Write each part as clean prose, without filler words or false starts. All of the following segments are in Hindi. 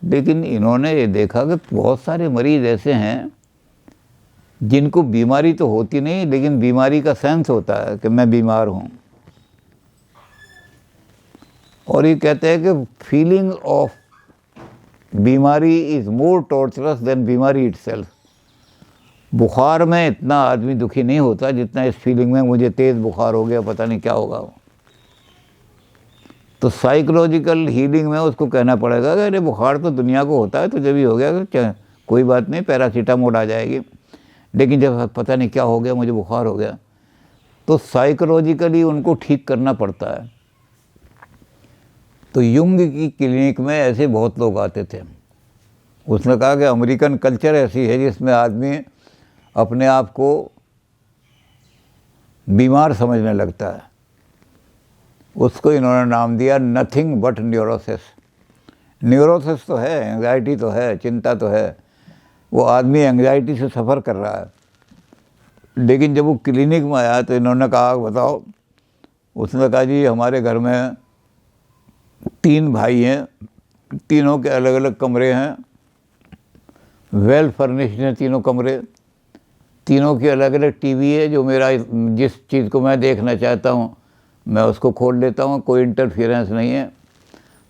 लेकिन इन्होंने ये देखा कि बहुत सारे मरीज ऐसे हैं जिनको बीमारी तो होती नहीं, लेकिन बीमारी का सेंस होता है कि मैं बीमार हूँ। और ये कहते हैं कि फीलिंग ऑफ बीमारी इज़ मोर टॉर्चरस देन बीमारी इटसेल्फ। बुखार में इतना आदमी दुखी नहीं होता जितना इस फीलिंग में मुझे तेज़ बुखार हो गया, पता नहीं क्या होगा। तो साइकोलॉजिकल हीलिंग में उसको कहना पड़ेगा कि अरे बुखार तो दुनिया को होता है, तो जब भी हो गया क्या कोई बात नहीं, पैरासीटामोल आ जाएगी। लेकिन जब पता नहीं क्या हो गया, मुझे बुखार हो गया, तो साइकोलॉजिकली उनको ठीक करना पड़ता है। तो युंग की क्लिनिक में ऐसे बहुत लोग आते थे। उसने कहा कि अमेरिकन कल्चर ऐसी है जिसमें आदमी अपने आप को बीमार समझने लगता है। उसको इन्होंने नाम दिया नथिंग बट न्यूरोसिस। न्यूरोसिस तो है, एंग्जाइटी तो है, चिंता तो है, वो आदमी एंग्जाइटी से सफ़र कर रहा है। लेकिन जब वो क्लिनिक में आया तो इन्होंने कहा बताओ, उसने कहा जी हमारे घर में 3 भाई हैं, तीनों के अलग अलग कमरे हैं, वेल फर्निश्ड हैं तीनों कमरे, तीनों की अलग अलग टीवी है, जो मेरा जिस चीज़ को मैं देखना चाहता हूँ मैं उसको खोल लेता हूँ, कोई इंटरफेरेंस नहीं है।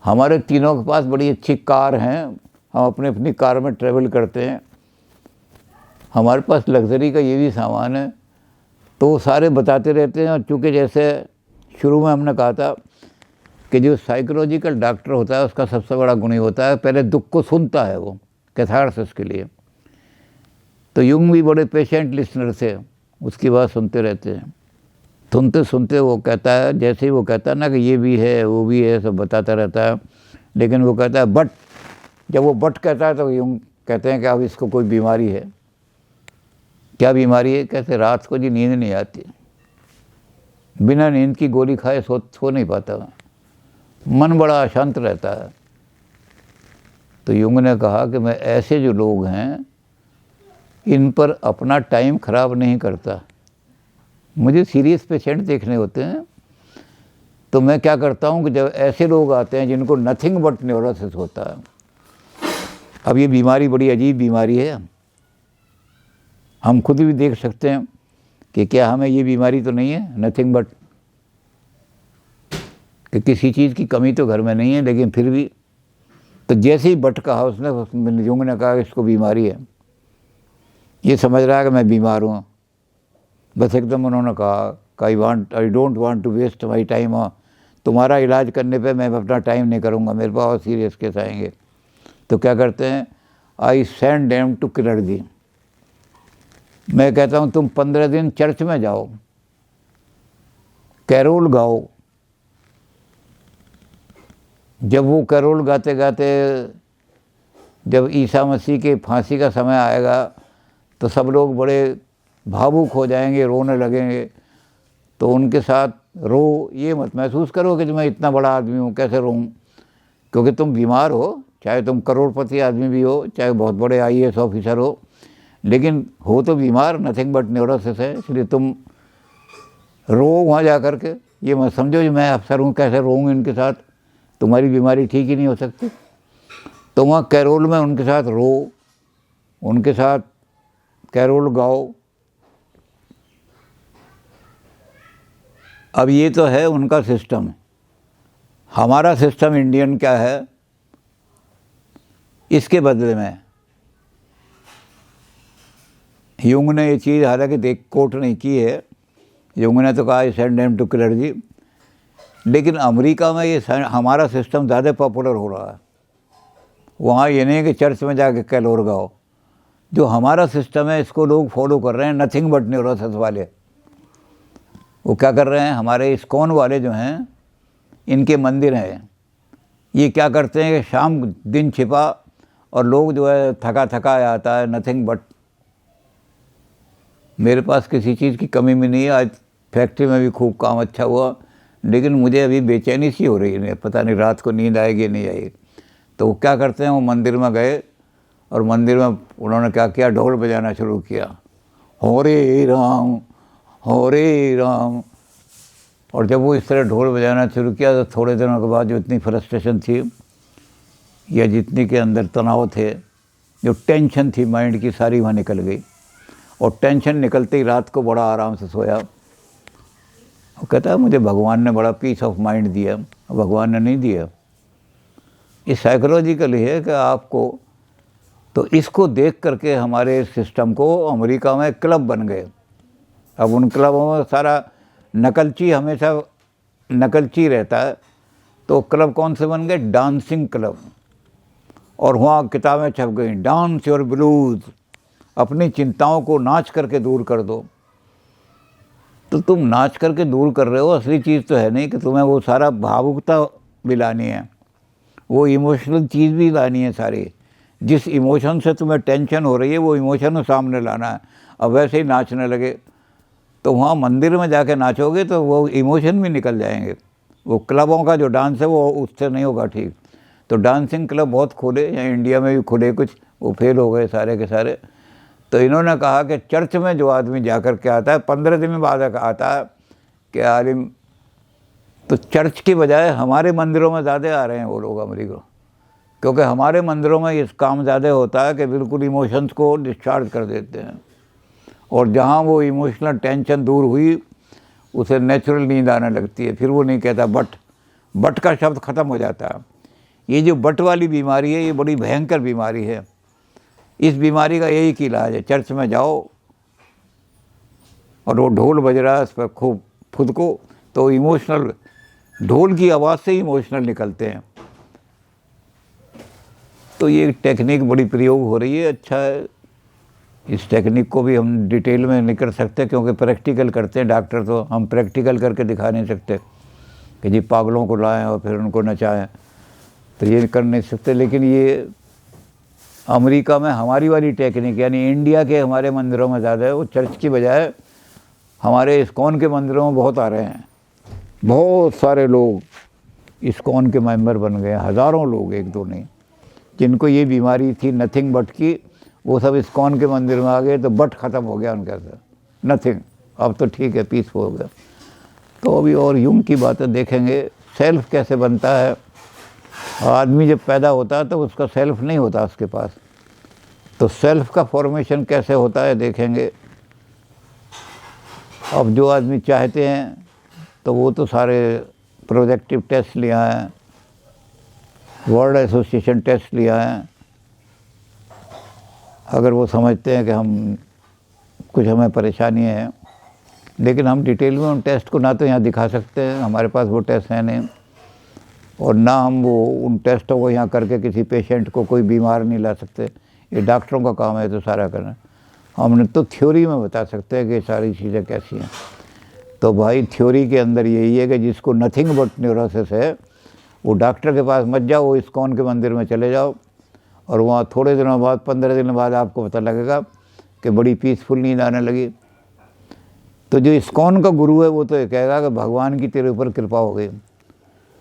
हमारे तीनों के पास बड़ी अच्छी कार हैं, हम अपने अपनी कार में ट्रैवल करते हैं, हमारे पास लग्जरी का ये भी सामान है। तो वो सारे बताते रहते हैं। और चूँकि जैसे शुरू में हमने कहा था कि जो साइकोलॉजिकल डॉक्टर होता है उसका सबसे बड़ा गुण ही होता है पहले दुख को सुनता है, वो कैथारसिस के लिए। तो युंग भी बड़े पेशेंट लिसनर थे, उसकी बात सुनते रहते हैं। सुनते सुनते वो कहता है, जैसे ही वो कहता है ना कि ये भी है वो भी है, सब बताता रहता है। लेकिन वो कहता है बट, जब वो बट कहता है तो युंग कहते हैं कि अब इसको कोई बीमारी है। क्या बीमारी है? कहते रात को जी नींद नहीं आती, बिना नींद की गोली खाए सो नहीं पाता, मन बड़ा अशांत रहता है। तो युंग ने कहा कि मैं ऐसे जो लोग हैं इन पर अपना टाइम ख़राब नहीं करता। मुझे सीरियस पेशेंट देखने होते हैं तो मैं क्या करता हूं कि जब ऐसे लोग आते हैं जिनको नथिंग बट न्यूरोसिस होता है, अब ये बीमारी बड़ी अजीब बीमारी है, हम खुद भी देख सकते हैं कि क्या हमें ये बीमारी तो नहीं है नथिंग बट, कि किसी चीज़ की कमी तो घर में नहीं है, लेकिन फिर भी। तो जैसे ही बट कहा उसने, युंग ने कहा इसको बीमारी है, ये समझ रहा है कि मैं बीमार हूँ। बस एकदम उन्होंने कहा I don't want to waste my time, तुम्हारा इलाज करने पे मैं अपना टाइम नहीं करूँगा, मेरे पास और सीरियस केस आएंगे। तो क्या करते हैं, I send them to clergy. मैं कहता हूँ तुम 15 दिन चर्च में जाओ, कैरोल गाओ। जब वो कैरोल गाते गाते जब ईसा मसीह के फांसी का समय आएगा तो सब लोग बड़े भावुक हो जाएंगे, रोने लगेंगे। तो उनके साथ रो, ये मत महसूस करो कि मैं इतना बड़ा आदमी हूँ कैसे रोऊं, क्योंकि तुम बीमार हो, चाहे तुम करोड़पति आदमी भी हो, चाहे बहुत बड़े IAS ऑफिसर हो, लेकिन हो तो बीमार, नथिंग बट न्यूरोसिस है, इसलिए तुम रो वहाँ जा कर के। ये मत समझो कि मैं अफसर हूँ कैसे रोऊँ इनके साथ, तुम्हारी बीमारी ठीक ही नहीं हो सकती। तो वहाँ कैरोल में उनके साथ रो, उनके साथ कैरोल गाओ। अब ये तो है उनका सिस्टम। हमारा सिस्टम इंडियन क्या है, इसके बदले में युंग ने ये चीज़ हालांकि कोट नहीं की है, युंग ने तो कहा सेंड देम टू क्लर्जी, लेकिन अमेरिका में ये हमारा सिस्टम ज़्यादा पॉपुलर हो रहा है। वहाँ ये नहीं कि चर्च में जाके कैलोर गाओ, जो हमारा सिस्टम है इसको लोग फॉलो कर रहे हैं, नथिंग बट न्यूरोसिस वाले। वो क्या कर रहे हैं, हमारे इस्कॉन वाले जो हैं, इनके मंदिर हैं, ये क्या करते हैं कि शाम दिन छिपा और लोग जो है थका थका आता है, नथिंग बट मेरे पास किसी चीज़ की कमी में नहीं है। आज फैक्ट्री में भी खूब काम अच्छा हुआ, लेकिन मुझे अभी बेचैनी सी हो रही है, पता नहीं रात को नींद आएगी नहीं आएगी। तो वो क्या करते हैं, वो मंदिर में गए और मंदिर में उन्होंने क्या किया, ढोल बजाना शुरू किया, हरे राम हरे राम। और जब वो इस तरह ढोल बजाना शुरू किया तो थोड़े दिनों के बाद जो इतनी फ्रस्ट्रेशन थी या जितने के अंदर तनाव थे, जो टेंशन थी माइंड की, सारी वहाँ निकल गई। और टेंशन निकलते ही रात को बड़ा आराम से सोया। वो कहता है मुझे भगवान ने बड़ा पीस ऑफ माइंड दिया। भगवान ने नहीं दिया, ये साइकोलॉजिकली है कि आपको, तो इसको देख करके हमारे सिस्टम को अमेरिका में क्लब बन गए। अब उन क्लबों में सारा नकलची हमेशा नकलची रहता है, तो क्लब कौन से बन गए? Dancing club. और वहाँ किताबें छप गई, डांस योर ब्लूज, अपनी चिंताओं को नाच करके दूर कर दो। तो तुम नाच करके दूर कर रहे हो, असली चीज़ तो है नहीं कि तुम्हें वो सारा भावुकता भी लानी है, वो इमोशनल चीज़ भी लानी है सारी। जिस इमोशन से तुम्हें टेंशन हो रही है वो इमोशन सामने लाना है। अब वैसे ही नाचने लगे तो वहाँ मंदिर में जाके नाचोगे तो वो इमोशन भी निकल जाएंगे। वो क्लबों का जो डांस है वो उससे नहीं होगा ठीक। तो डांसिंग क्लब बहुत खुले, या इंडिया में भी खुले कुछ, वो फेल हो गए सारे के सारे। तो इन्होंने कहा कि चर्च में जो आदमी जा कर के आता है 15 दिन बाद आता है कि आलिम, तो चर्च की बजाय हमारे मंदिरों में ज़्यादा आ रहे हैं वो लोग अमेरिका, क्योंकि हमारे मंदिरों में इस काम ज़्यादा होता है कि बिल्कुल इमोशंस को डिस्चार्ज कर देते हैं। और जहाँ वो इमोशनल टेंशन दूर हुई उसे नेचुरल नींद आने लगती है। फिर वो नहीं कहता बट का शब्द ख़त्म हो जाता है। ये जो बट वाली बीमारी है ये बड़ी भयंकर बीमारी है। इस बीमारी का यही इलाज है, चर्च में जाओ और वो ढोल बज रहा है उस पर खूब खुद को, तो इमोशनल, ढोल की आवाज़ से इमोशनल निकलते हैं। तो ये टेक्निक बड़ी प्रयोग हो रही है, अच्छा है। इस टेक्निक को भी हम डिटेल में नहीं कर सकते क्योंकि प्रैक्टिकल करते हैं डॉक्टर, तो हम प्रैक्टिकल करके दिखा नहीं सकते कि जी पागलों को लाएं और फिर उनको नचाएं, तो ये कर नहीं सकते। लेकिन ये अमेरिका में हमारी वाली टेक्निक, यानी इंडिया के हमारे मंदिरों में ज़्यादा है, वो चर्च की बजाय हमारे इस्कॉन के मंदिरों में बहुत आ रहे हैं। बहुत सारे लोग इस्कॉन के मेंबर बन गए, हज़ारों लोग, एक दो नहीं। जिनको ये बीमारी थी नथिंग बट की, वो सब इस्कॉन के मंदिर में आ गए, तो बट ख़त्म हो गया उनका सर, नथिंग, अब तो ठीक है, पीसफुल हो गया। तो अभी और यूंग की बातें देखेंगे, सेल्फ कैसे बनता है। आदमी जब पैदा होता है तो उसका सेल्फ नहीं होता उसके पास, तो सेल्फ का फॉर्मेशन कैसे होता है देखेंगे। अब जो आदमी चाहते हैं तो वो तो सारे प्रोजेक्टिव टेस्ट लिया है, वर्ल्ड एसोसिएशन टेस्ट लिया है। अगर वो समझते हैं कि हम कुछ हमें परेशानी है, लेकिन हम डिटेल में उन टेस्ट को ना तो यहाँ दिखा सकते हैं, हमारे पास वो टेस्ट है नहीं, और ना हम वो उन टेस्टों को यहाँ करके किसी पेशेंट को कोई बीमार नहीं ला सकते। ये डॉक्टरों का काम है तो सारा करना। हमने तो थ्योरी में बता सकते हैं कि सारी चीज़ें कैसी हैं। तो भाई थ्योरी के अंदर यही है कि जिसको नथिंग बट न्यूरोसिस है वो डॉक्टर के पास मत जाओ, वो इस्कॉन के मंदिर में चले जाओ, और वहाँ थोड़े दिनों बाद, 15 दिन बाद आपको पता लगेगा कि बड़ी पीसफुल नींद आने लगी। तो जो इस्कॉन का गुरु है वो तो ये कहेगा कि भगवान की तेरे ऊपर कृपा हो गई,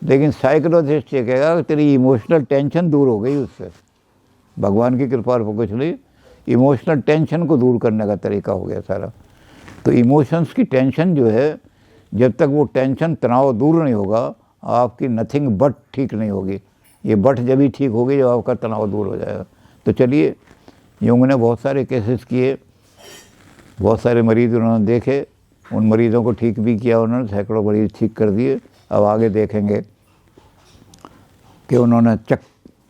लेकिन साइकोलॉजिस्ट ये कहेगा कि तेरी इमोशनल टेंशन दूर हो गई उससे। भगवान की कृपा और कुछ नहीं, इमोशनल टेंशन को दूर करने का तरीका हो गया सारा। तो इमोशंस की टेंशन जो है, जब तक वो टेंशन, तनाव दूर नहीं होगा, आपकी नथिंग बट ठीक नहीं होगी। ये बट जब भी ठीक होगी जब आपका तनाव दूर हो जाएगा। तो चलिए, यूंग ने बहुत सारे केसेस किए, बहुत सारे मरीज़ उन्होंने देखे, उन मरीज़ों को ठीक भी किया उन्होंने, सैकड़ों मरीज़ ठीक कर दिए। अब आगे देखेंगे कि उन्होंने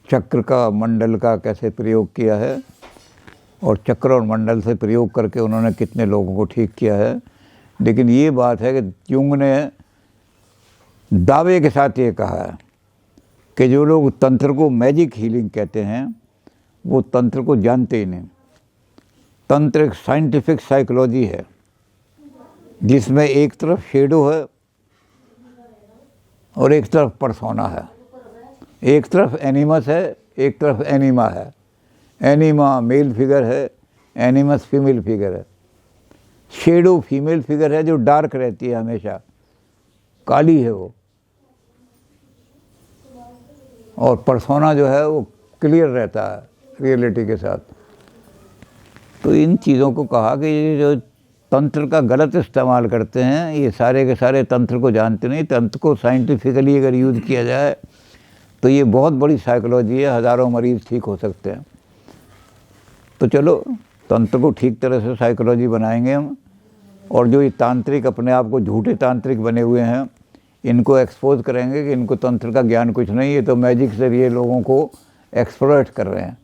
चक्र का, मंडल का कैसे प्रयोग किया है, और चक्र और मंडल से प्रयोग करके उन्होंने कितने लोगों को ठीक किया है। लेकिन ये बात है कि यूंग ने दावे के साथ ये कहा है कि जो लोग तंत्र को मैजिक हीलिंग कहते हैं वो तंत्र को जानते ही नहीं। तंत्र एक साइंटिफिक साइकोलॉजी है जिसमें एक तरफ शेडो है और एक तरफ परसोना है, एक तरफ एनिमस है, एक तरफ एनिमा है। एनिमा मेल फिगर है, एनिमस फीमेल फिगर है। शेडो फीमेल फिगर है जो डार्क रहती है, हमेशा काली है वो, और परसोना जो है वो क्लियर रहता है रियलिटी के साथ। तो इन चीज़ों को कहा कि ये जो तंत्र का गलत इस्तेमाल करते हैं, ये सारे के सारे तंत्र को जानते नहीं। तंत्र को साइंटिफिकली अगर यूज़ किया जाए तो ये बहुत बड़ी साइकोलॉजी है, हज़ारों मरीज़ ठीक हो सकते हैं। तो चलो तंत्र को ठीक तरह से साइकोलॉजी बनाएंगे हम, और जो ये तांत्रिक अपने आप को झूठे तांत्रिक बने हुए हैं इनको एक्सपोज करेंगे कि इनको तंत्र का ज्ञान कुछ नहीं है, तो मैजिक से ये लोगों को एक्सप्लॉइट कर रहे हैं।